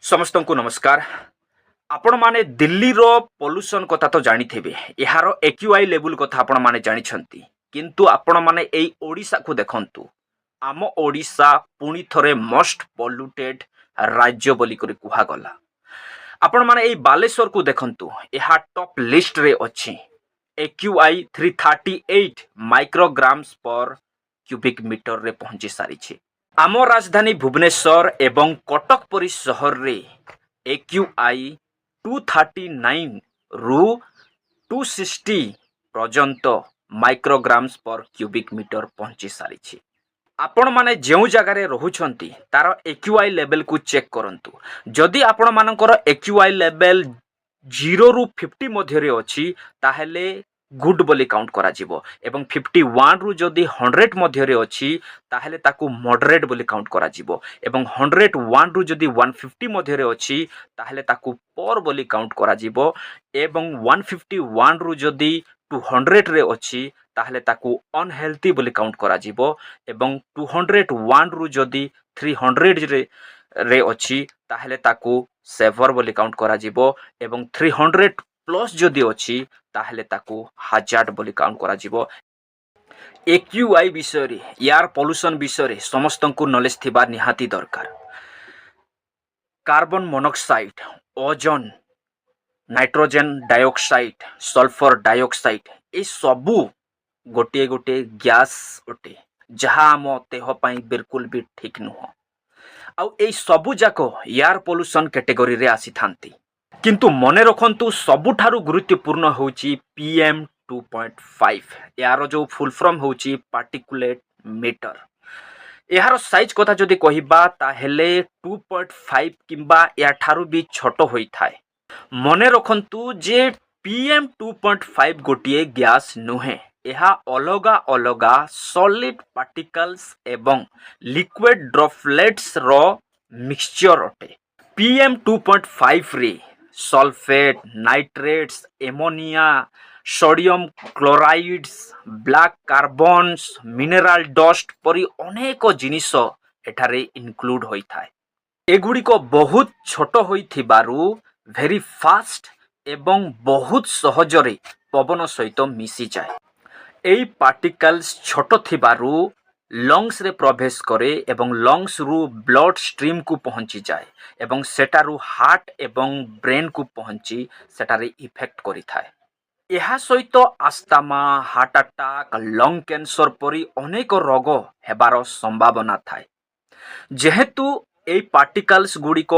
समस्त को नमस्कार। आपण माने दिल्ली रो पोल्यूशन कथा तो जानी थे। यार एक्यूआई लेवल कथा आपण माने जानी छंती। किंतु आपण माने एई ओडिशा को देखंतु। आम ओडिशा पुणी थरे मोस्ट पोल्यूटेड राज्य बोली करी कुहा गला। आपण माने एई बालेश्वर को देखंतु। यहा टॉप लिस्ट रे अछि। एक्यूआई 338 माइक्रोग्राम्स पर क्यूबिक मीटर रे पहुंची सारी छे। आम राजधानी भुवनेश्वर एवं कटक परी सहर रे एक्यूआई 239 रु 260 पर्यंत माइक्रोग्राम्स पर क्यूबिक मीटर पहुंची सारी। आपण माने जेउ जगार रहुछंती तार एक्यूआई लेवल को चेक करंतु। जदि आपण मानकर एक्यूआई लेवल 0 रु 50 मध्य अछि ताहेले गुड बोली काउंट करा जिवो एवं 51 रु जदि 100 मध्य अछि ताहेले ताकू मॉडरेट बोली काउंट करा जिवो एवं 101 रु जदि 150 मध्य अछि ताहेले ताकू पोर बोली काउंट करा जिवो एवं 151 रु जदि 200 रे अछि ताहेले ताकू अनहेल्थी बोली काउंट करा जिवो एवं 201 रु जदि 300 रे अछि ताहेले ताकू सेवर बोली काउंट करा जिवो एवं 300 प्लस जदि अछि ताहेले ताकू हजार्ड बोली काउंट करा जिवो। एक्यूआई विषय रे एयर पोल्यूशन विषय रे समस्त को नॉलेज थिबा निहाती दरकार। Carbon monoxide, ozone, nitrogen dioxide, sulphur dioxide ए सबू गोटे गोटे गैस अटे जहाँ आम देह पई बिल्कुल भी ठीक नुह। आउ ए सबू जाक एयर पोल्यूशन कैटेगरी रे आसी थांती। किंतु मने रखंतु सबुठारु गुरुत्वपूर्ण होची पीएम 2.5 यार जो फुल फॉर्म होची पार्टिकुलेट मीटर। यार साइज कथा जदि कहिबा ताहेले 2.5 किंबा याठारु भी छोट होई थाए। मने रखंतु जे पीएम 2.5 गोटिए गैस नुहे। यह अलगा अलगा सॉलिड पार्टिकल्स एवं लिक्विड ड्रॉपलेट्स रो मिक्सचर अटे। पीएम 2.5 रे sulphate, nitrates, ammonia, sodium chlorides, black carbons, mineral dust परी अनेक जिनिस एठारे इनक्लूड होई थाए। एगुड़िक बहुत छोट होई थिबारु वेरी फास्ट एवं बहुत सहजरे पवन सहित मिसी जाए। एई पार्टिकल्स छोट थिबारु लंग्स रे प्रवेश करे एवं लंग्स रु ब्लड स्ट्रीम को पहुंची जाए एवं सेटारु हार्ट एवं ब्रेन को पहुंची सेटारे इफेक्ट करि थाए। एहा सहित asthma, heart attack, lung cancer परी अनेक रोग हेबार संभावना थाए। जेहेतु एई पार्टिकल्स गुड़िक